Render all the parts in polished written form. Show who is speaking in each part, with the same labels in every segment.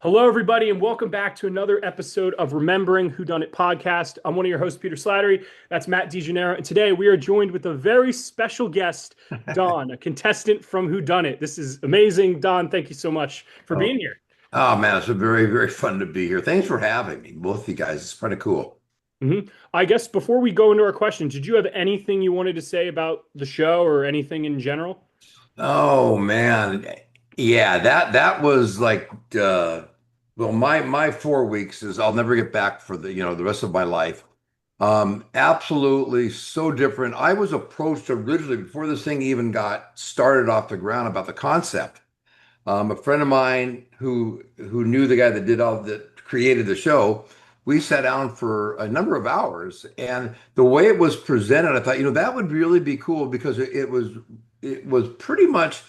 Speaker 1: Hello, everybody, and welcome back to another episode of Remembering Whodunnit Podcast. I'm one of your hosts, Peter Slattery. That's Matt DeGennaro. And today we are joined with a very special guest, Don, a contestant from Whodunnit. This is amazing. Don, thank you so much for
Speaker 2: Oh,
Speaker 1: being here.
Speaker 2: oh man, it's been very, very fun to be here. Thanks for having me, both of you guys. It's kind of cool.
Speaker 1: I guess before we go into our questions, did you have anything you wanted to say about the show or anything in general?
Speaker 2: Oh man, yeah, that was like well, my 4 weeks is I'll never get back for the rest of my life. Absolutely so different. I was approached originally before this thing even got started off the ground about the concept. A friend of mine who knew the guy that created the show, we sat down for a number of hours, and the way it was presented, I thought, that would really be cool because it was pretty much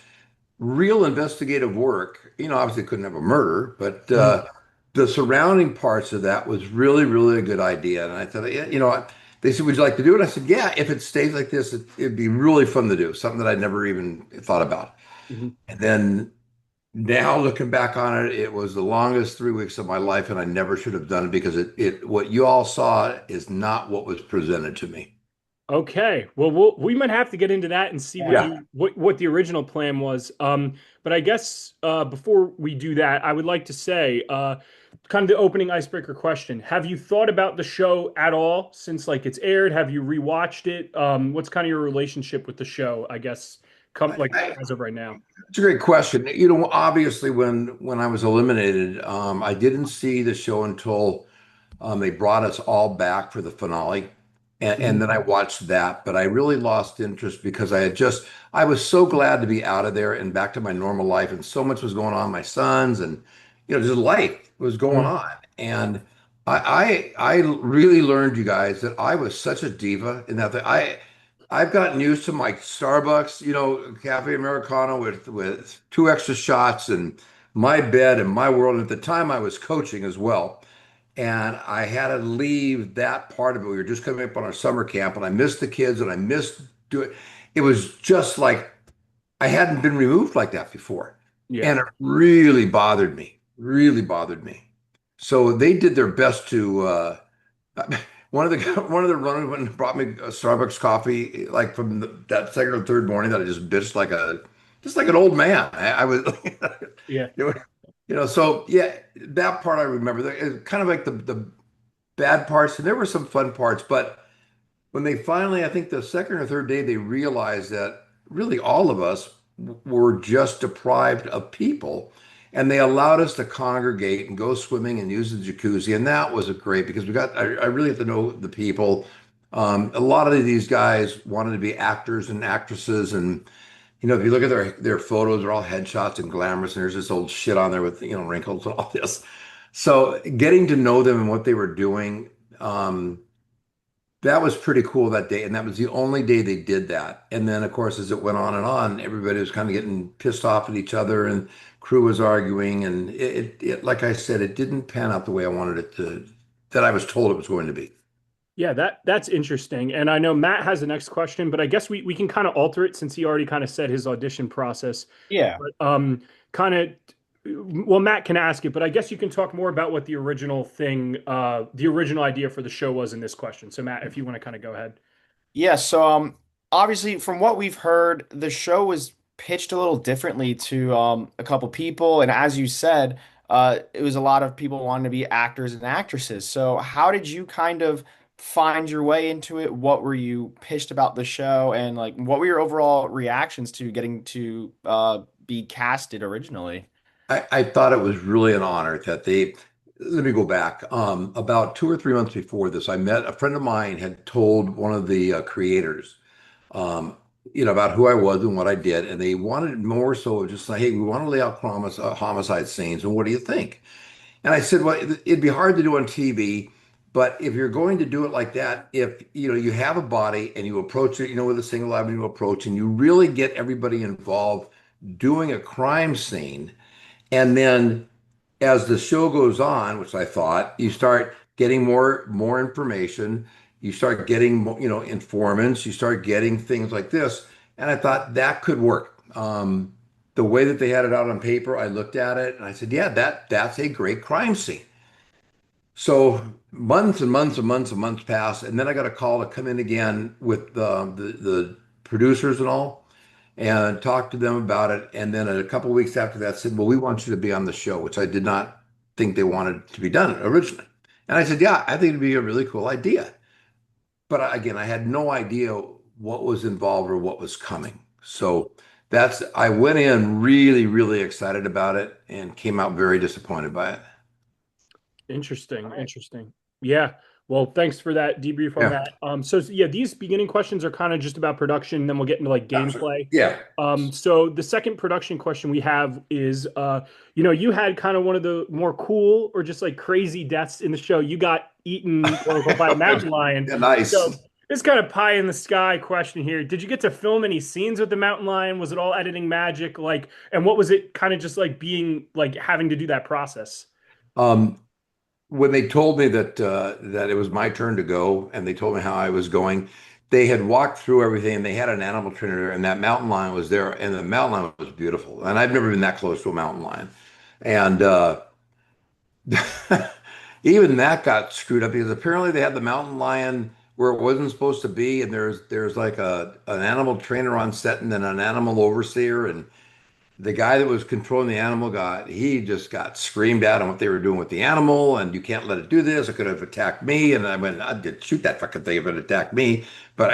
Speaker 2: real investigative work. Obviously couldn't have a murder, but the surrounding parts of that was really, really a good idea. And I thought, yeah, they said, "Would you like to do it?" I said, "Yeah, if it stays like this, it'd be really fun to do. Something that I'd never even thought about."
Speaker 1: Mhm.
Speaker 2: And then now looking back on it, it was the longest 3 weeks of my life, and I never should have done it because it what you all saw is not what was presented to me.
Speaker 1: Okay. Well, we might have to get into that and see what
Speaker 2: Yeah.
Speaker 1: what the original plan was. But I guess before we do that, I would like to say, kind of the opening icebreaker question: have you thought about the show at all since like it's aired? Have you rewatched it? What's kind of your relationship with the show? I guess come like
Speaker 2: I,
Speaker 1: as of right now.
Speaker 2: it's a great question. Obviously, when I was eliminated, I didn't see the show until they brought us all back for the finale. And
Speaker 1: Mhm.
Speaker 2: then I watched that, but I really lost interest because I was so glad to be out of there and back to my normal life. And so much was going on, my sons and, just life was going
Speaker 1: Mhm.
Speaker 2: on. And I really learned, you guys, that I was such a diva in that I've gotten used to my Starbucks, cafe Americano with two extra shots and my bed and my world. And at the time I was coaching as well. And I had to leave that part of it. We were just coming up on our summer camp, and I missed the kids, and I missed doing. It was just like I hadn't been removed like that before,
Speaker 1: Yeah.
Speaker 2: and it really bothered me. Really bothered me. So they did their best to. One of the runners went and brought me a Starbucks coffee, like from that second or third morning that I just bitched just like an old man. I was,
Speaker 1: Yeah.
Speaker 2: So yeah, that part I remember. It's kind of like the bad parts, and there were some fun parts. But when they finally, I think the second or third day, they realized that really all of us were just deprived of people, and they allowed us to congregate and go swimming and use the jacuzzi, and that was great because I really have to know the people. A lot of these guys wanted to be actors and actresses, and if you look at their photos, they're all headshots and glamorous, and there's this old shit on there with wrinkles and all this. So getting to know them and what they were doing, that was pretty cool that day, and that was the only day they did that. And then, of course, as it went on and on, everybody was kind of getting pissed off at each other, and crew was arguing, and like I said, it didn't pan out the way I wanted it to, that I was told it was going to be.
Speaker 1: Yeah, that's interesting. And I know Matt has the next question, but I guess we can kind of alter it since he already kind of said his audition process.
Speaker 3: Yeah.
Speaker 1: But kind of well, Matt can ask it, but I guess you can talk more about what the original thing, the original idea for the show was in this question. So Matt, if you want to kind of go ahead.
Speaker 3: Yeah, so obviously from what we've heard, the show was pitched a little differently to a couple people, and as you said, it was a lot of people wanting to be actors and actresses. So how did you kind of find your way into it? What were you pitched about the show, and like what were your overall reactions to getting to be casted originally?
Speaker 2: I thought it was really an honor that let me go back. About 2 or 3 months before this, I met a friend of mine had told one of the creators, um, about who I was and what I did, and they wanted more so just like, hey, we want to lay out homicide scenes, and what do you think? And I said, well, it'd be hard to do on TV, but if you're going to do it like that, if you have a body and you approach it, with a single avenue approach, and you really get everybody involved doing a crime scene. And then as the show goes on, which I thought, you start getting more information, you start getting informants, you start getting things like this, and I thought that could work. the way that they had it out on paper, I looked at it and I said, yeah, that's a great crime scene. So months and months and months and months passed, and then I got a call to come in again with the producers and all, and talk to them about it. And then a couple of weeks after that, said, "Well, we want you to be on the show," which I did not think they wanted to be done originally. And I said, "Yeah, I think it'd be a really cool idea." But again, I had no idea what was involved or what was coming. So I went in really, really excited about it and came out very disappointed by it.
Speaker 1: Interesting.
Speaker 3: All right.
Speaker 1: Interesting. Yeah. Well, thanks for that debrief on
Speaker 2: Yeah,
Speaker 1: that. So yeah, these beginning questions are kind of just about production, then we'll get into like
Speaker 2: absolutely.
Speaker 1: gameplay.
Speaker 2: Yeah.
Speaker 1: So the second production question we have is, you had kind of one of the more cool or just like crazy deaths in the show. You got eaten quote unquote, by a mountain lion.
Speaker 2: Yeah, nice.
Speaker 1: So this kind of pie in the sky question here. Did you get to film any scenes with the mountain lion? Was it all editing magic? Like, and what was it kind of just like being like having to do that process?
Speaker 2: Um, when they told me that it was my turn to go, and they told me how I was going, they had walked through everything, and they had an animal trainer there, and that mountain lion was there, and the mountain lion was beautiful. And I've never been that close to a mountain lion, and even that got screwed up because apparently they had the mountain lion where it wasn't supposed to be, and there's like an animal trainer on set and then an animal overseer, and the guy that was controlling the animal he just got screamed at on what they were doing with the animal, and you can't let it do this. It could have attacked me, and I went, I did shoot that fucking thing if it attacked me. But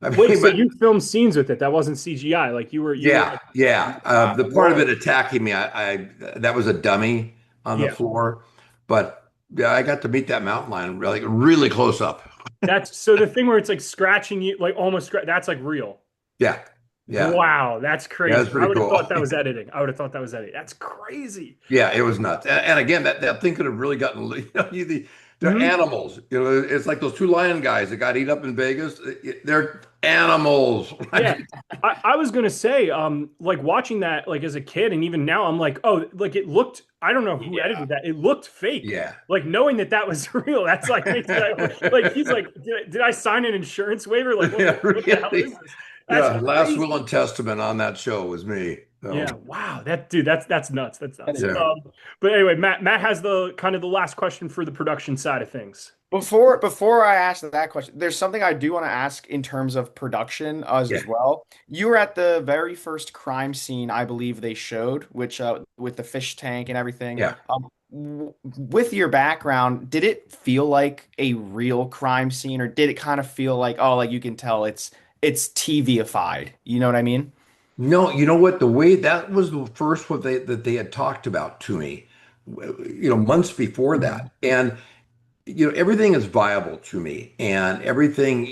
Speaker 2: I
Speaker 1: Wait,
Speaker 2: mean,
Speaker 1: so
Speaker 2: but
Speaker 1: you filmed scenes with it? That wasn't CGI. Like you were
Speaker 2: yeah,
Speaker 1: like,
Speaker 2: yeah.
Speaker 1: wow,
Speaker 2: The part of
Speaker 1: whoa,
Speaker 2: it attacking me, I that was a dummy on the
Speaker 1: yeah.
Speaker 2: floor, but yeah, I got to meet that mountain lion really, really close up.
Speaker 1: That's so the thing where it's like scratching you, like almost that's like real.
Speaker 2: Yeah, yeah,
Speaker 1: Wow, that's
Speaker 2: yeah. That's
Speaker 1: crazy. I
Speaker 2: pretty
Speaker 1: would have thought
Speaker 2: cool.
Speaker 1: that was editing. I would have thought that was editing. That's crazy.
Speaker 2: Yeah, it was nuts. And again, that thing could have really gotten, they're
Speaker 1: Mhm.
Speaker 2: animals. It's like those two lion guys that got eat up in Vegas. They're animals.
Speaker 1: Yeah, I was gonna say, like watching that, like as a kid, and even now, I'm like, oh, like it looked. I don't know who
Speaker 2: Yeah,
Speaker 1: edited that. It looked fake.
Speaker 2: yeah.
Speaker 1: Like knowing that that was real, that's like makes like he's like, did I sign an insurance waiver? Like
Speaker 2: Yeah,
Speaker 1: what the hell is
Speaker 2: really.
Speaker 1: this? That's
Speaker 2: Yeah, last will
Speaker 1: crazy.
Speaker 2: and testament on that show was me. So,
Speaker 1: Yeah, wow, that dude, that's nuts. That's
Speaker 3: That
Speaker 1: nuts.
Speaker 3: is
Speaker 2: yeah.
Speaker 1: But anyway, Matt has the kind of the last question for the production side of things.
Speaker 3: Before I ask that question, there's something I do want to ask in terms of production
Speaker 2: Yeah,
Speaker 3: as well. You were at the very first crime scene, I believe they showed, which with the fish tank and everything.
Speaker 2: yeah.
Speaker 3: With your background, did it feel like a real crime scene, or did it kind of feel like, oh, like you can tell it's TV-ified? You know what I mean?
Speaker 2: No, you know what? The way that was the first one that they had talked about to me, months before that. And everything is viable to me, and everything,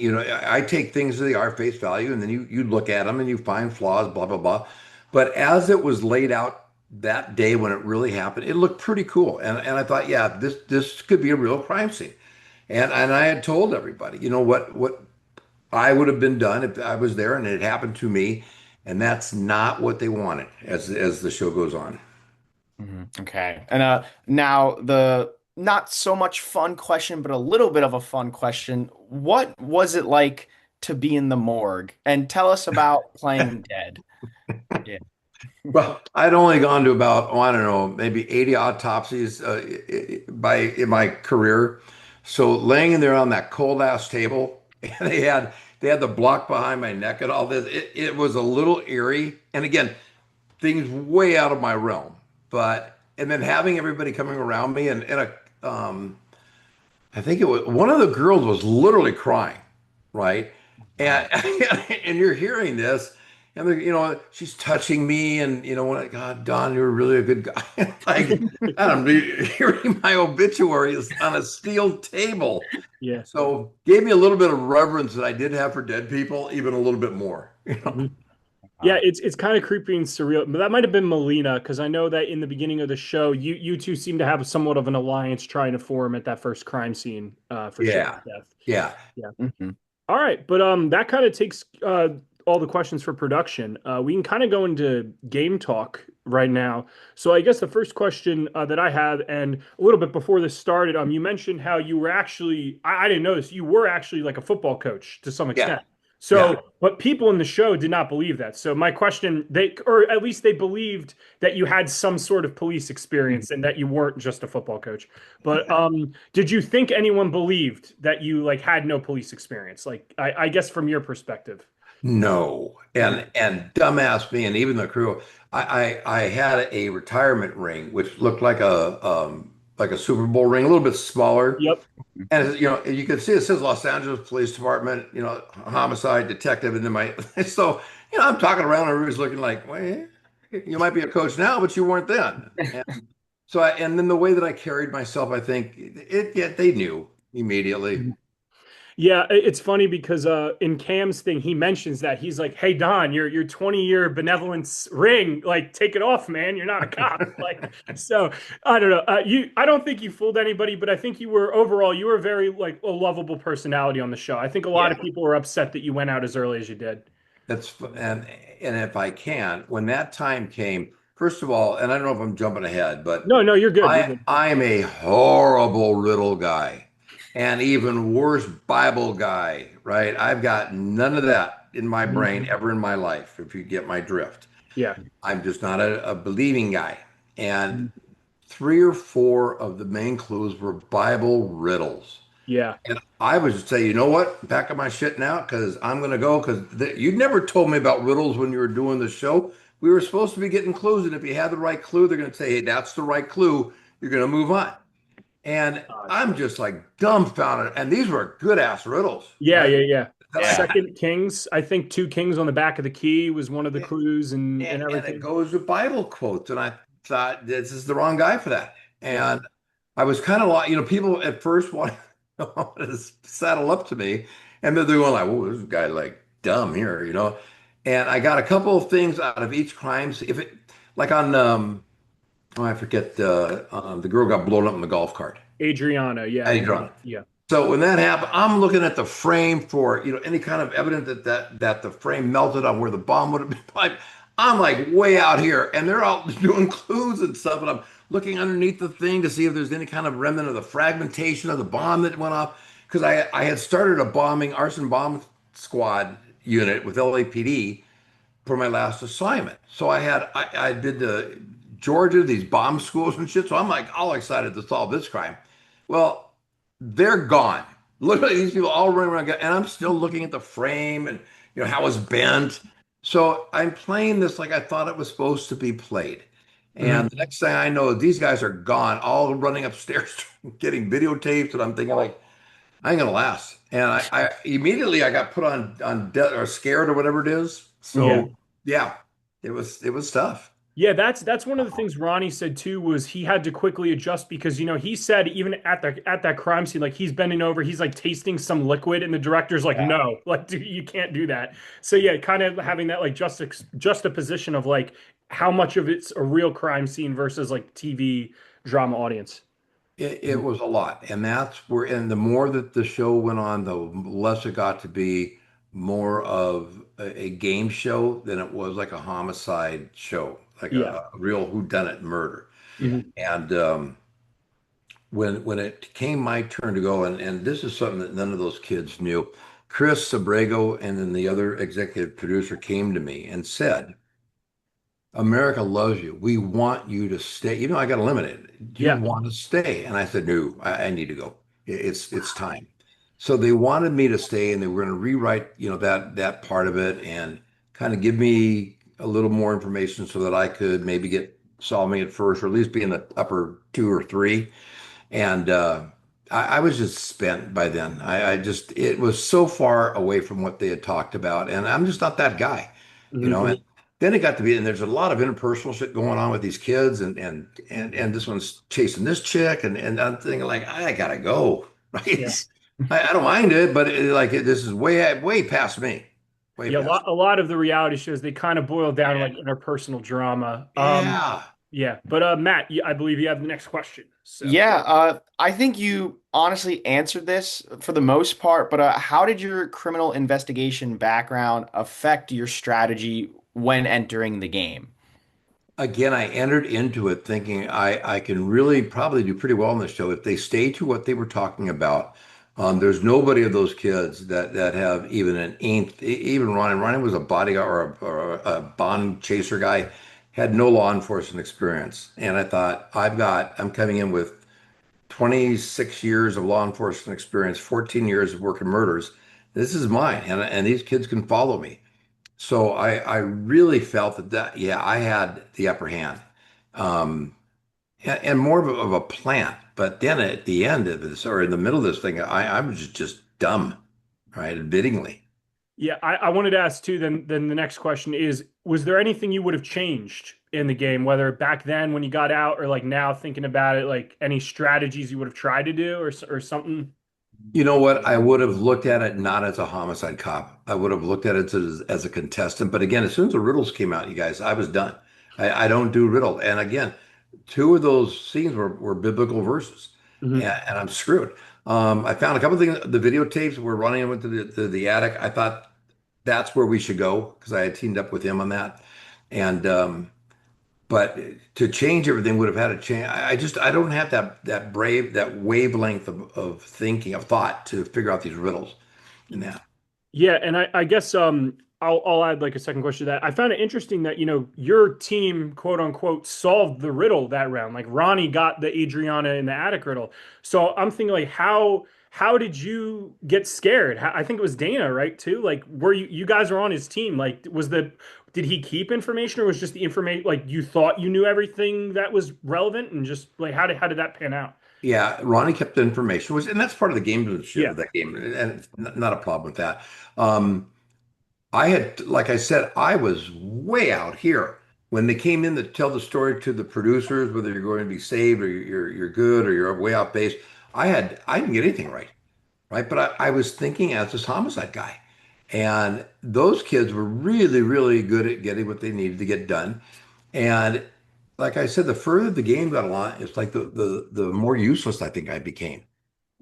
Speaker 2: I take things to the our face value, and then you look at them and you find flaws, blah blah blah. But as it was laid out that day when it really happened, it looked pretty cool, and I thought, yeah, this could be a real crime scene, and I had told everybody, what I would have been done if I was there and it happened to me, and that's not what they wanted as the show goes on.
Speaker 3: Okay. And now the not so much fun question, but a little bit of a fun question. What was it like to be in the morgue? And tell us about playing dead. Yeah.
Speaker 2: Well, I'd only gone to about, oh, I don't know, maybe 80 autopsies in my career. So laying in there on that cold ass table, and they had the block behind my neck and all this. It was a little eerie. And again, things way out of my realm. And then having everybody coming around me I think it was one of the girls was literally crying, right? And
Speaker 3: Wow.
Speaker 2: and you're hearing this, and she's touching me, and when God, Don, you're really a good guy. Like, I'm hearing my obituary is on a steel table,
Speaker 1: Yeah.
Speaker 2: so gave me a little bit of reverence that I did have for dead people, even a little bit more.
Speaker 1: Mhm. Yeah,
Speaker 3: Wow.
Speaker 1: it's kind of creepy and surreal. But that might have been Melina, because I know that in the beginning of the show, you two seem to have somewhat of an alliance trying to form at that first crime scene for Shane's
Speaker 2: Yeah,
Speaker 1: death.
Speaker 2: yeah.
Speaker 1: Yeah.
Speaker 3: Mhm.
Speaker 1: All right, but that kind of takes all the questions for production. We can kind of go into game talk right now. So I guess the first question that I have, and a little bit before this started, you mentioned how you were actually, I didn't know this, you were actually like a football coach to some
Speaker 2: Yeah.
Speaker 1: extent. So,
Speaker 2: Yeah.
Speaker 1: but people in the show did not believe that. So my question, or at least they believed that you had some sort of police experience and that you weren't just a football coach. But did you think anyone believed that you like had no police experience? Like, I guess from your perspective.
Speaker 2: No.
Speaker 1: Mhm.
Speaker 2: And dumbass me and even the crew, I had a retirement ring which looked like a Super Bowl ring, a little bit smaller.
Speaker 1: Yep.
Speaker 2: And you can see it says Los Angeles Police Department, homicide detective, and then so I'm talking around and everybody's looking like, well, you might be a coach now, but you weren't then. And and then the way that I carried myself, I think they knew immediately.
Speaker 1: Yeah, it's funny because in Cam's thing, he mentions that he's like, "Hey Don, your 20-year benevolence ring, like take it off, man. You're not a cop." Like, so I don't know. I don't think you fooled anybody, but I think you were very like a lovable personality on the show. I think a lot
Speaker 2: Yeah.
Speaker 1: of people were upset that you went out as early as you did.
Speaker 2: And if I can, when that time came, first of all, and I don't know if I'm jumping ahead, but
Speaker 1: No, no, you're good. You're
Speaker 2: I
Speaker 1: good.
Speaker 2: I'm a horrible riddle guy, and even worse Bible guy, right? I've got none of that in my brain
Speaker 1: Mhm.
Speaker 2: ever in my life, if you get my drift.
Speaker 1: Yeah.
Speaker 2: I'm just not a believing guy. And
Speaker 1: Mhm.
Speaker 2: three or four of the main clues were Bible riddles.
Speaker 1: Yeah.
Speaker 2: And I would just say, you know what? Pack up my shit now because I'm going to go because you never told me about riddles when you were doing the show. We were supposed to be getting clues, and if you had the right clue, they're going to say, hey, that's the right clue. You're going to move on. And
Speaker 1: Gosh.
Speaker 2: I'm just like dumbfounded. And these were good ass riddles,
Speaker 1: Yeah,
Speaker 2: right?
Speaker 1: yeah, yeah.
Speaker 2: That I
Speaker 3: Yeah.
Speaker 1: Second Kings, I think two kings on the back of the key was one of the
Speaker 2: yeah,
Speaker 1: clues and
Speaker 2: and it
Speaker 1: everything.
Speaker 2: goes with Bible quotes. And I thought this is the wrong guy for that.
Speaker 1: Yeah.
Speaker 2: And I was kind of like, people at first wanted to saddle up to me. And then they're going like, "Whoa, this guy like dumb here." And I got a couple of things out of each crime. If it like on oh, I forget the girl got blown up in the golf cart.
Speaker 1: Adriana, yeah,
Speaker 2: Adrian.
Speaker 1: yeah.
Speaker 2: So when that happened, I'm looking at the frame for any kind of evidence that the frame melted on where the bomb would have been. I'm like way out here, and they're all doing clues and stuff, and I'm looking underneath the thing to see if there's any kind of remnant of the fragmentation of the bomb that went off. Because I had started a arson bomb squad unit with LAPD for my last assignment. So I did the Georgia, these bomb schools and shit. So I'm like all excited to solve this crime. Well, they're gone. Literally, these people all running around, and I'm still looking at the frame and how it's bent. So I'm playing this like I thought it was supposed to be played.
Speaker 1: Mhm.
Speaker 2: And the next thing I know, these guys are gone, all running upstairs, getting videotaped, and I'm thinking like, I ain't gonna last. And I immediately I got put on death or scared or whatever it is.
Speaker 1: Yeah.
Speaker 2: So yeah, it was tough.
Speaker 1: Yeah, that's one of the things Ronnie said too was he had to quickly adjust because he said even at that crime scene like he's bending over he's like tasting some liquid and the director's like
Speaker 3: Yeah.
Speaker 1: no like dude, you can't do that. So yeah, kind of having that like juxtaposition of like how much of it's a real crime scene versus like TV drama audience.
Speaker 2: It was a lot, and and the more that the show went on, the less it got to be more of a game show than it was like a homicide show, like
Speaker 1: Yeah.
Speaker 2: a real whodunit murder.
Speaker 3: Yeah.
Speaker 1: Mhm.
Speaker 2: And when it came my turn to go, and this is something that none of those kids knew, Chris Sabrego and then the other executive producer came to me and said, America loves you. We want you to stay. I got eliminated. Do you
Speaker 1: Yeah.
Speaker 2: want to stay? And I said, no, I need to go. It's time. So they wanted me to stay, and they were going to rewrite, that part of it, and kind of give me a little more information so that I could maybe get solving it first, or at least be in the upper two or three. And I was just spent by then. I just it was so far away from what they had talked about, and I'm just not that guy,
Speaker 1: Mhm.
Speaker 2: And then it got to be, and there's a lot of interpersonal shit going on with these kids, and this one's chasing this chick, and I'm thinking like I gotta go,
Speaker 1: Yeah.
Speaker 2: right? I don't mind it, but this is way past me, way
Speaker 1: Yeah,
Speaker 2: past.
Speaker 1: a lot of the reality shows they kind of boil down to like interpersonal drama.
Speaker 2: Yeah.
Speaker 1: Yeah, but Matt, I believe you have the next question. So
Speaker 3: Yeah, I think you honestly answered this for the most part, but how did your criminal investigation background affect your strategy when entering the game?
Speaker 2: Again, I entered into it thinking I can really probably do pretty well on this show if they stay to what they were talking about. There's nobody of those kids that have even an inked, even Ronnie. Ronnie was a bodyguard or a bond chaser guy, had no law enforcement experience. And I thought, I'm coming in with 26 years of law enforcement experience, 14 years of working murders. This is mine, and these kids can follow me. So I really felt yeah, I had the upper hand. Um, and more of a plant. But then at the end of this, or in the middle of this thing, I was just dumb, right? Admittingly.
Speaker 1: Yeah, I wanted to ask too. Then the next question is: was there anything you would have changed in the game, whether back then when you got out, or like now thinking about it, like any strategies you would have tried to do, or something?
Speaker 2: You know what? I would have looked at it not as a homicide cop. I would have looked at it as a contestant. But again, as soon as the riddles came out, you guys, I was done. I don't do riddle. And again, two of those scenes were biblical verses,
Speaker 1: Mhm.
Speaker 2: and I'm screwed. I found a couple of things. The videotapes were running into the attic. I thought that's where we should go because I had teamed up with him on that. And but to change everything would have had to change. I don't have that wavelength of thinking of thought to figure out these riddles and that.
Speaker 1: Yeah, and I guess I'll add like a second question to that. I found it interesting that your team, quote unquote, solved the riddle that round. Like Ronnie got the Adriana in the attic riddle. So I'm thinking like how did you get scared? I think it was Dana, right, too? Like were you guys were on his team. Like did he keep information, or was just the information like you thought you knew everything that was relevant, and just like how did that pan out?
Speaker 2: Yeah, Ronnie kept the information, and that's part of the gamesmanship
Speaker 1: Yeah.
Speaker 2: of that game, and it's not a problem with that. Um, I had, like I said, I was way out here when they came in to tell the story to the producers, whether you're going to be saved or you're good or you're way off base. I didn't get anything right, right? But I was thinking as this homicide guy, and those kids were really, really good at getting what they needed to get done. And like I said, the further the game got along, it's like the more useless I think I became,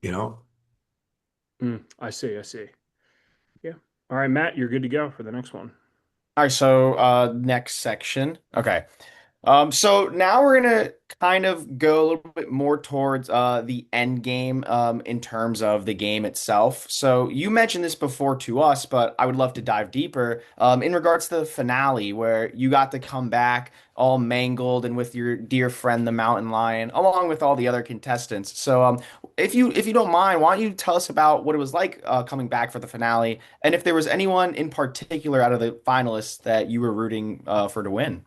Speaker 2: you know?
Speaker 1: I see, I see. Yeah. All right, Matt, you're good to go for the next one.
Speaker 3: All right, so next section. Okay. So now we're gonna kind of go a little bit more towards the end game in terms of the game itself. So you mentioned this before to us, but I would love to dive deeper in regards to the finale where you got to come back all mangled and with your dear friend the mountain lion, along with all the other contestants. So if you don't mind, why don't you tell us about what it was like coming back for the finale, and if there was anyone in particular out of the finalists that you were rooting for to win?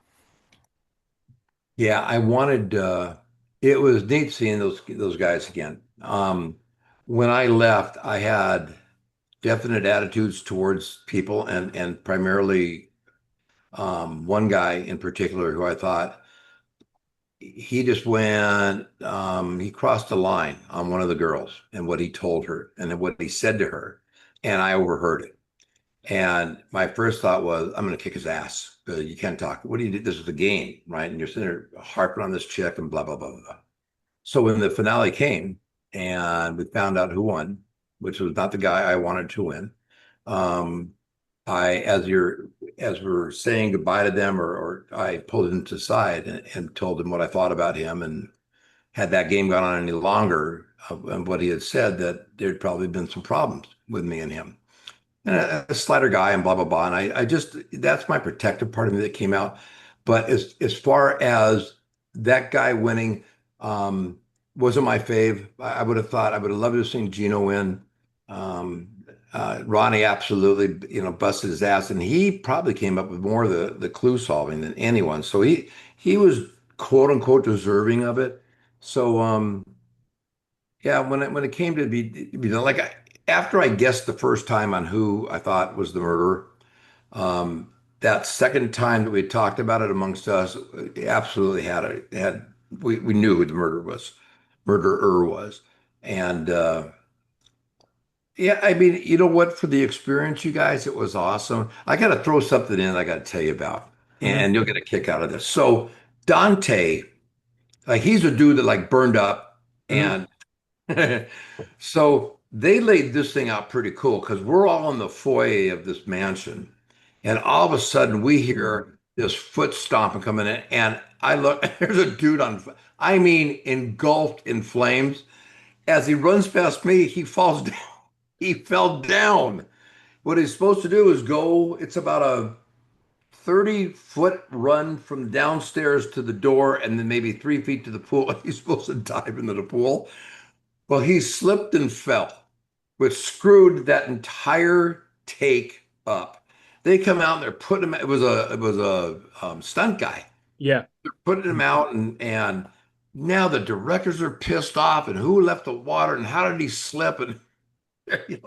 Speaker 2: Yeah, I wanted it was neat seeing those guys again. When I left, I had definite attitudes towards people and primarily one guy in particular who I thought he just went he crossed the line on one of the girls and what he told her and then what he said to her, and I overheard it. And my first thought was, I'm going to kick his ass. You can't talk. What do you do? This is a game, right? And you're sitting there harping on this chick and blah, blah, blah, blah. So when the finale came and we found out who won, which was not the guy I wanted to win, um, as we're saying goodbye to them, or I pulled him to the side and told him what I thought about him, and had that game gone on any longer of what he had said, that there'd probably been some problems with me and him and a slighter guy and blah blah blah. And I just that's my protective part of me that came out. But as far as that guy winning, um, wasn't my fave. I would have thought I would have loved to have seen Gino win. Um, Ronnie absolutely, busted his ass, and he probably came up with more of the clue solving than anyone. So he was quote unquote deserving of it. So yeah, when it came to be done, like after I guessed the first time on who I thought was the murderer, that second time that we talked about it amongst us, it absolutely had we knew who the murderer was, and yeah, I mean, you know what? For the experience, you guys, it was awesome. I got to throw something in. I got to tell you about,
Speaker 1: Mhm.
Speaker 2: and you'll get a kick out of this. So Dante, like he's a dude that like burned up
Speaker 1: Mhm.
Speaker 2: and. So they laid this thing out pretty cool because we're all in the foyer of this mansion, and all of a sudden we hear this foot stomping coming in, and I look, there's a dude I mean, engulfed in flames, As he runs past me, he falls down. He fell down. What he's supposed to do is go, it's about a 30-foot run from downstairs to the door and then maybe 3 feet to the pool. He's supposed to dive into the pool. Well, he slipped and fell, which screwed that entire take up. They come out and they're putting him. It was a stunt guy.
Speaker 1: Yeah.
Speaker 2: They're putting him out, and now the directors are pissed off. And who left the water? And how did he slip? And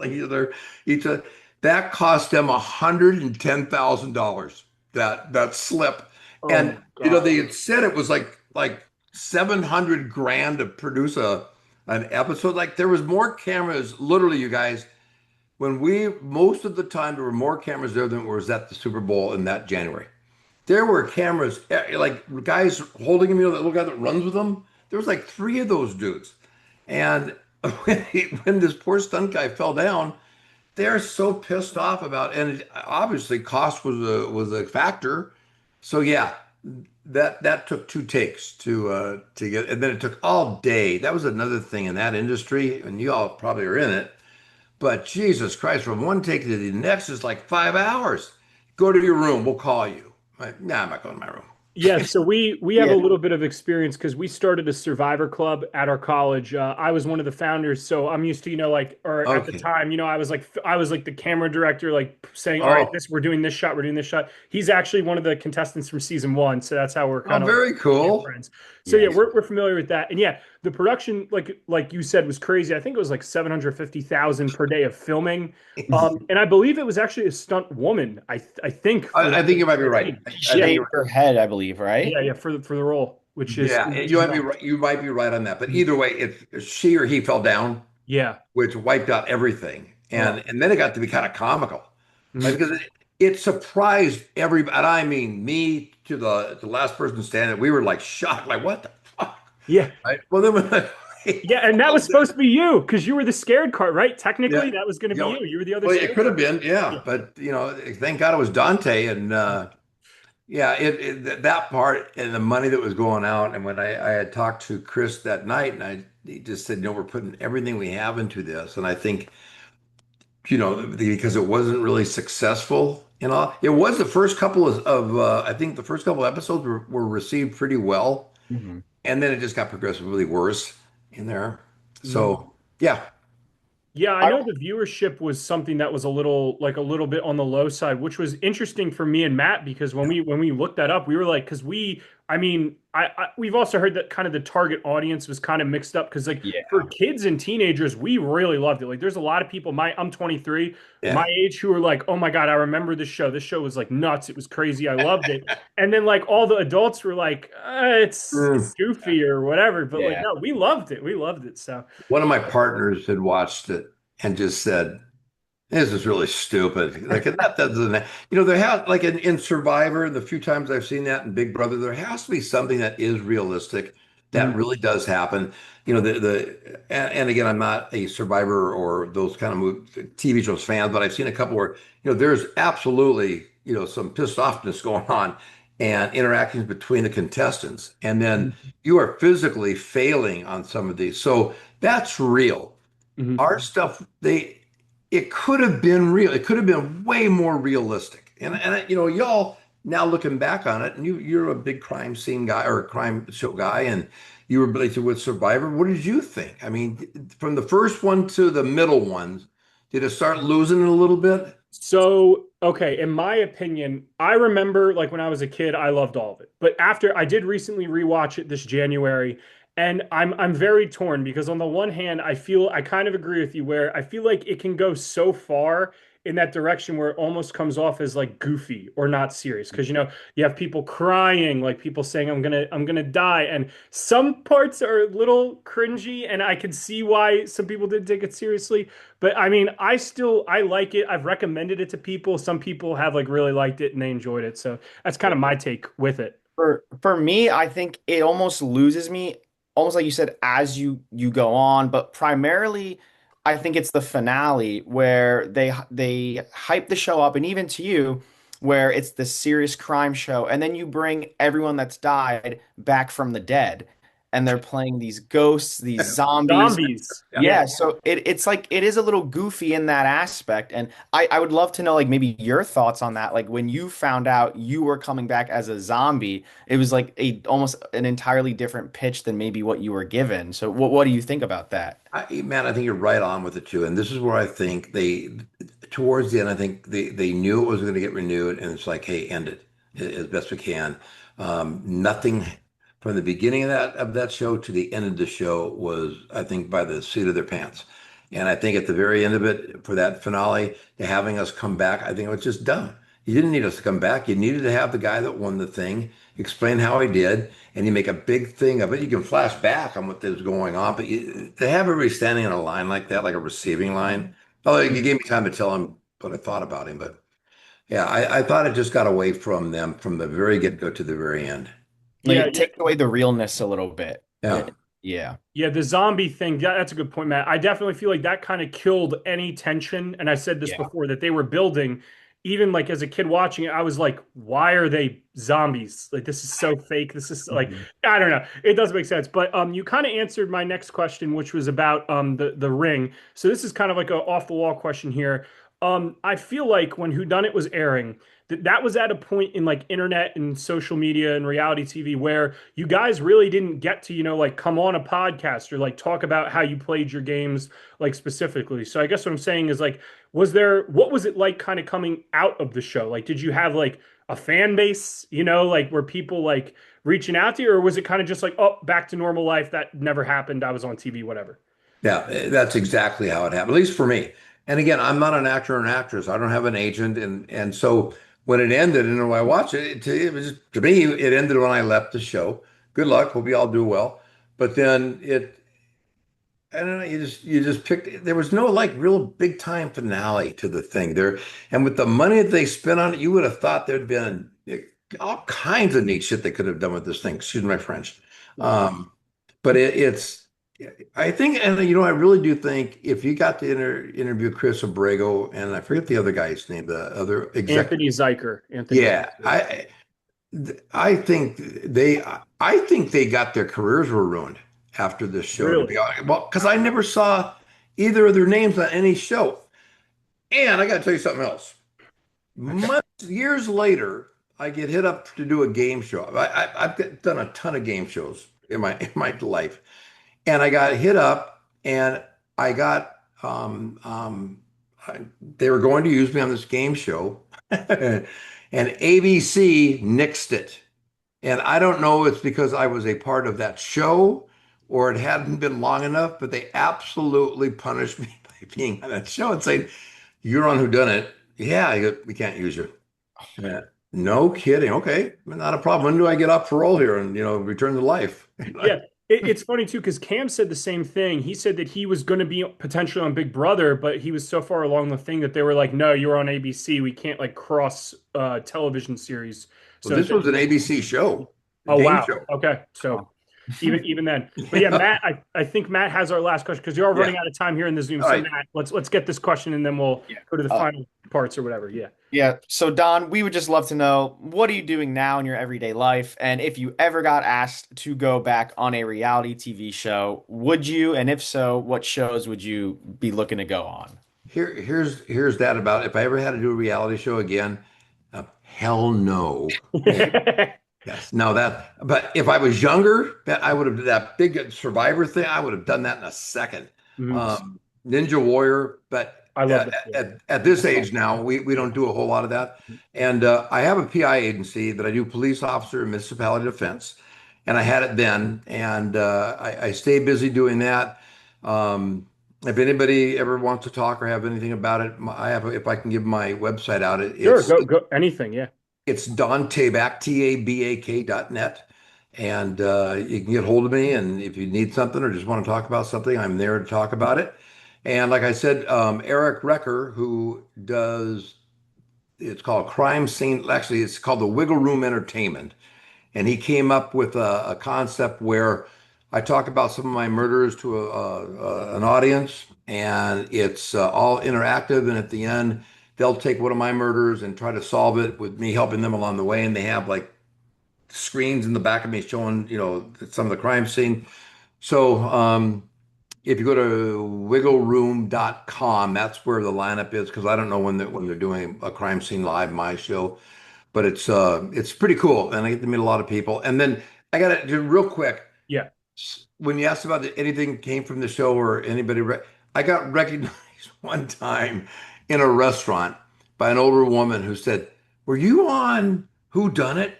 Speaker 2: either each that cost them $110,000. That slip,
Speaker 1: Oh
Speaker 2: and
Speaker 1: God.
Speaker 2: they had said it was like 700 grand to produce an episode. Like there was more cameras, literally, you guys. When we most of the time there were more cameras there than was at the Super Bowl in that January. There were cameras, like guys holding him, that little guy that runs with him. There was like three of those dudes. And when this poor stunt guy fell down, they're so pissed off about, and obviously cost was a factor. So yeah, that took two takes to get, and then it took all day. That was another thing in that industry, and you all probably are in it. But Jesus Christ, from one take to the next is like 5 hours. Go to your room. We'll call you. Nah, I'm not going to my room.
Speaker 1: Yeah, so we have a
Speaker 3: Yeah.
Speaker 1: little bit of experience because we started a survivor club at our college. I was one of the founders, so I'm used to, like, or at the
Speaker 2: Okay.
Speaker 1: time, I was like the camera director, like saying, "All right,
Speaker 2: Oh,
Speaker 1: this we're doing this shot, we're doing this shot." He's actually one of the contestants from season one, so that's how we're
Speaker 2: oh,
Speaker 1: kind of like
Speaker 2: very
Speaker 1: became
Speaker 2: cool.
Speaker 1: friends. So yeah,
Speaker 3: Yes.
Speaker 1: we're familiar with that, and yeah, the production, like you said, was crazy. I think it was like 750,000 per day of filming, and I believe it was actually a stunt woman. I think for
Speaker 2: I think you might be right.
Speaker 3: She
Speaker 2: I think
Speaker 1: yeah.
Speaker 2: you're
Speaker 3: shaved her head, I believe, right?
Speaker 1: Yeah, for the role,
Speaker 2: Yeah,
Speaker 1: which
Speaker 2: you
Speaker 1: is
Speaker 2: might be
Speaker 1: nuts.
Speaker 2: right. You might be right on that. But either way, if she or he fell down,
Speaker 1: Yeah.
Speaker 2: which wiped out everything,
Speaker 1: Oh.
Speaker 2: and then it got to be kind of comical, like
Speaker 1: Mhm.
Speaker 2: because it surprised everybody. And I mean, me to the last person standing, we were like shocked, like what the fuck?
Speaker 1: Yeah.
Speaker 2: Right? Well, then when
Speaker 1: Yeah, and that was supposed to be you because you were the scared card, right?
Speaker 2: yeah,
Speaker 1: Technically, that was going to
Speaker 2: you
Speaker 1: be
Speaker 2: know,
Speaker 1: you. You were the other
Speaker 2: well, it
Speaker 1: scared
Speaker 2: could have
Speaker 1: card.
Speaker 2: been, yeah,
Speaker 1: Yeah.
Speaker 2: but thank God it was Dante, and yeah, that part and the money that was going out, and when I had talked to Chris that night, and he just said, we're putting everything we have into this, and I think because it wasn't really successful, it was the first couple I think the first couple episodes were received pretty well,
Speaker 3: Mhm.
Speaker 2: and then it just got progressively worse in there.
Speaker 1: Mhm.
Speaker 2: So yeah,
Speaker 1: Yeah, I
Speaker 3: I,
Speaker 1: know the viewership was something that was a little bit on the low side, which was interesting for me and Matt because when we looked that up, we were like, because I mean, we've also heard that kind of the target audience was kind of mixed up because like for
Speaker 3: yeah.
Speaker 1: kids and teenagers, we really loved it. Like, there's a lot of people. I'm 23, my
Speaker 2: yeah.
Speaker 1: age, who are like, oh my God, I remember this show. This show was like nuts. It was crazy. I loved it. And then like all the adults were like, it's
Speaker 2: Mm.
Speaker 1: goofy or whatever. But like,
Speaker 3: Yeah.
Speaker 1: no, we loved it. We loved it. So.
Speaker 2: One of my partners had watched it and just said, "This is really stupid." Like that doesn't, there has like in Survivor, the few times I've seen that in Big Brother, there has to be something that is realistic that really does happen. And again, I'm not a Survivor or those kind of TV shows fan, but I've seen a couple where there's absolutely some pissed offness going on and interactions between the contestants, and then
Speaker 1: Mhm.
Speaker 2: you are physically failing on some of these, so that's real.
Speaker 1: Mhm.
Speaker 2: Our stuff, it could have been real. It could have been way more realistic. And y'all now looking back on it, and you're a big crime scene guy or a crime show guy, and you were related with Survivor. What did you think? I mean, from the first one to the middle ones, did it start losing it a little bit?
Speaker 1: So, okay, in my opinion, I remember like when I was a kid, I loved all of it. But after I did recently rewatch it this January, and I'm very torn because on the one hand, I kind of agree with you where I feel like it can go so far in that direction where it almost comes off as like goofy or not serious. Because you have people crying, like people saying, I'm gonna die. And some parts are a little cringy, and I can see why some people did take it seriously. But I mean, I like it. I've recommended it to people. Some people have like really liked it and they enjoyed it. So that's kind of my take with it.
Speaker 3: For me, I think it almost loses me, almost like you said, as you go on. But primarily, I think it's the finale where they hype the show up, and even to you, where it's the serious crime show, and then you bring everyone that's died back from the dead. and they're playing these ghosts, these zombies.
Speaker 1: Zombies.
Speaker 2: Yeah.
Speaker 1: Yeah.
Speaker 3: Yeah, so it's like it is a little goofy in that aspect. And I would love to know like maybe your thoughts on that. Like when you found out you were coming back as a zombie, it was like a almost an entirely different pitch than maybe what you were given. So what do you think about that?
Speaker 2: Man, I think you're right on with it too. And this is where I think towards the end, I think they knew it was going to get renewed, and it's like, hey, end it as best we can. Nothing from the beginning of that show to the end of the show was, I think, by the seat of their pants. And I think at the very end of it, for that finale, having us come back, I think it was just dumb. You didn't need us to come back. You needed to have the guy that won the thing explain how he did, and you make a big thing of it. You can flash back on what was going on, but to have everybody standing in a line like that, like a receiving line, although you gave me time to tell him what I thought about him, but yeah, I thought it just got away from them from the very get-go to the very end.
Speaker 3: Like
Speaker 1: Yeah.
Speaker 3: it takes away the realness a little bit.
Speaker 2: Yeah.
Speaker 3: Yeah.
Speaker 1: Yeah, the zombie thing, that's a good point, Matt. I definitely feel like that kind of killed any tension. And I said this
Speaker 3: Yeah.
Speaker 1: before that they were building, even like as a kid watching it, I was like, why are they zombies? Like this is so fake. This is like,
Speaker 3: Mhm.
Speaker 1: I don't know. It doesn't make sense. But you kind of answered my next question, which was about the ring. So this is kind of like a off the wall question here. I feel like when Whodunnit was airing, that was at a point in like internet and social media and reality TV where you guys really didn't get to, like come on a podcast or like talk about how you played your games like specifically. So I guess what I'm saying is like, what was it like kind of coming out of the show? Like, did you have like a fan base, like were people like reaching out to you, or was it kind of just like, oh, back to normal life? That never happened. I was on TV, whatever.
Speaker 2: Yeah, that's exactly how it happened, at least for me. And again, I'm not an actor or an actress. I don't have an agent, and so when it ended, and when I watched it, it was to me, it ended when I left the show. Good luck. Hope you all do well. But then I don't know, you just picked. There was no like real big time finale to the thing there, and with the money that they spent on it, you would have thought there'd been all kinds of neat shit they could have done with this thing. Excuse my French.
Speaker 1: Yeah.
Speaker 2: Um, but it's, I think, and I really do think if you got to interview Chris Abrego, and I forget the other guy's name, the other executive.
Speaker 1: Anthony Zeiker. Anthony
Speaker 2: Yeah,
Speaker 1: Zeiker.
Speaker 2: I think I think they got their careers were ruined after this show, to be
Speaker 1: Really?
Speaker 2: honest. Well, because I never saw either of their names on any show. And I got to tell you something else.
Speaker 1: Okay.
Speaker 2: Years later, I get hit up to do a game show. I've done a ton of game shows in my life, and I got hit up, and I got they were going to use me on this game show, and ABC nixed it. And I don't know if it's because I was a part of that show or it hadn't been long enough, but they absolutely punished me by being on that show and saying, "You're on Whodunnit." Yeah, we can't use you. Yeah. No kidding. Okay, not a problem. When do I get off parole here and return to life?
Speaker 1: Yeah, it's funny too because Cam said the same thing. He said that he was going to be potentially on Big Brother, but he was so far along the thing that they were like, "No, you're on ABC. We can't like cross television series."
Speaker 2: Well,
Speaker 1: So,
Speaker 2: this was an ABC show, a
Speaker 1: oh
Speaker 2: game
Speaker 1: wow,
Speaker 2: show.
Speaker 1: okay, so
Speaker 3: Oh.
Speaker 1: even then, but yeah, Matt, I think Matt has our last question because you're all
Speaker 2: Yeah.
Speaker 1: running out of time here in the Zoom.
Speaker 2: All
Speaker 1: So
Speaker 2: right.
Speaker 1: Matt, let's get this question and then we'll
Speaker 3: Yeah.
Speaker 1: go to the
Speaker 3: Uh,
Speaker 1: final parts or whatever. Yeah.
Speaker 3: yeah. So Don, we would just love to know what are you doing now in your everyday life? And if you ever got asked to go back on a reality TV show, would you? And if so, what shows would you be looking to go on?
Speaker 2: Here's that about if I ever had to do a reality show again. Hell no. Yes, no, but if I was younger, I would have that big Survivor thing. I would have done that in a second.
Speaker 1: Mhm.
Speaker 2: Ninja Warrior, but
Speaker 1: I love that.
Speaker 2: at this age now, we don't do a whole lot of that. And I have a PI agency that I do police officer and municipality defense, and I had it then, and I stay busy doing that. If anybody ever wants to talk or have anything about it, I have if I can give my website out,
Speaker 1: Sure,
Speaker 2: it's
Speaker 1: go anything. Yeah.
Speaker 2: it's Don Tabak, TABAK.net. And you can get hold of me. And if you need something or just want to talk about something, I'm there to talk about it. And like I said, Eric Recker, who does, it's called Crime Scene. Actually, it's called the Wiggle Room Entertainment. And he came up with a concept where I talk about some of my murders to an audience, and it's all interactive. And at the end, they'll take one of my murders and try to solve it with me helping them along the way. And they have like screens in the back of me showing, some of the crime scene. So if you go to wiggleroom.com, that's where the lineup is because I don't know when they're doing a crime scene live, my show, but it's pretty cool, and I get to meet a lot of people. And then I got to do real quick
Speaker 1: Yeah.
Speaker 2: when you asked about anything came from the show or anybody, I got recognized one time in a restaurant by an older woman who said, "Were you on Who Done It?"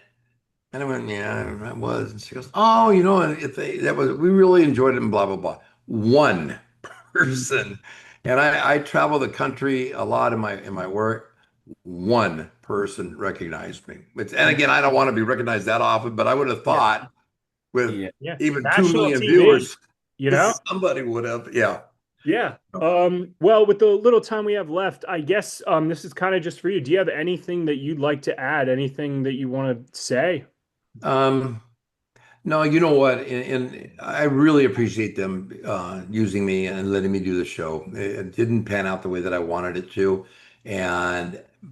Speaker 2: And I went, "Yeah, I was." And she goes, "Oh, and if that was we really enjoyed it and blah blah blah." One person, and I travel the country a lot in my work. One person recognized me. And again, I don't want to be recognized that often, but I would have
Speaker 1: Yeah.
Speaker 2: thought with
Speaker 3: Yeah.
Speaker 1: Yeah.
Speaker 2: even 2
Speaker 1: National
Speaker 2: million
Speaker 1: TV,
Speaker 2: viewers,
Speaker 1: you know?
Speaker 2: somebody would have. Yeah.
Speaker 1: Yeah. Well, with the little time we have left, I guess this is kind of just for you. Do you have anything that you'd like to add? Anything that you want to say?
Speaker 2: Um, no, you know what? And I really appreciate them using me and letting me do the show. It didn't pan out the way that I wanted it to.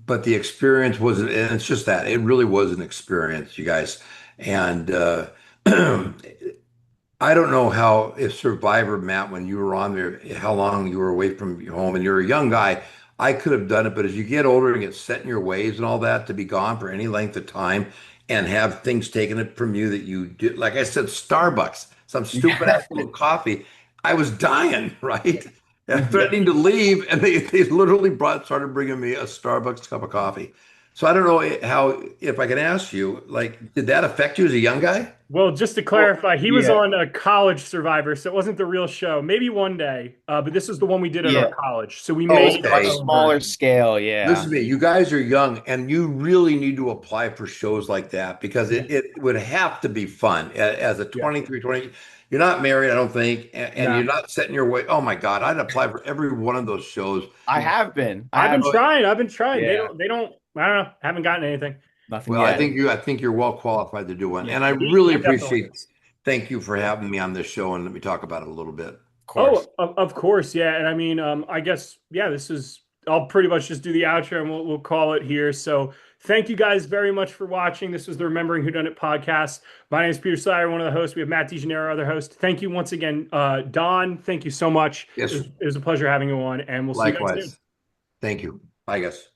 Speaker 2: But the experience was, and it's just that it really was an experience, you guys. And I don't know how if Survivor, Matt, when you were on there, how long you were away from your home, and you're a young guy. I could have done it, but as you get older and get set in your ways and all that, to be gone for any length of time and have things taken it from you that you did, like I said, Starbucks, some stupid ass little coffee. I was dying, right?
Speaker 1: Yeah.
Speaker 2: Threatening to leave, and they literally started bringing me a Starbucks cup of coffee. So I don't know how, if I can ask you, like, did that affect you as a young guy?
Speaker 1: Well, just to
Speaker 3: Well,
Speaker 1: clarify, he was
Speaker 3: yeah.
Speaker 1: on a college Survivor, so it wasn't the real show. Maybe one day, but this is the one we did at our
Speaker 3: Yeah.
Speaker 1: college. So we
Speaker 2: Oh,
Speaker 3: It's
Speaker 1: made
Speaker 3: a much
Speaker 1: our
Speaker 2: okay.
Speaker 1: own
Speaker 3: smaller
Speaker 1: version.
Speaker 3: scale. Yeah.
Speaker 2: Listen to me, you guys are young and you really need to apply for shows like that because
Speaker 1: Yeah.
Speaker 2: it would have to be fun as a
Speaker 1: Yeah.
Speaker 2: 23, 20. You're not married, I don't think, and you're
Speaker 1: No.
Speaker 2: not setting your way. Oh my God, I'd apply for every one of those shows.
Speaker 3: I have been. I
Speaker 1: I've been
Speaker 3: have.
Speaker 2: Oh,
Speaker 1: trying. I've been trying.
Speaker 3: Yeah.
Speaker 1: They don't, I don't know. Haven't gotten anything.
Speaker 3: Nothing
Speaker 2: well, I
Speaker 3: yet.
Speaker 2: think you I think you're well qualified to do one.
Speaker 1: Yeah.
Speaker 2: And I
Speaker 1: He
Speaker 2: really
Speaker 1: definitely
Speaker 2: appreciate
Speaker 1: is.
Speaker 2: thank you for
Speaker 1: Yeah.
Speaker 2: having me on this show and let me talk about it a little bit.
Speaker 3: Of course.
Speaker 1: Oh, of course, yeah. And I mean, I guess, yeah, this is, I'll pretty much just do the outro and we'll call it here. So thank you guys very much for watching. This was the Remembering Whodunnit podcast. My name is Peter Sire, one of the hosts. We have Matt DeGenero, other host. Thank you once again, Don. Thank you so much.
Speaker 2: Yes,
Speaker 1: It was a pleasure having you on, and we'll see you guys soon.
Speaker 2: likewise. Thank you. Bye, guys.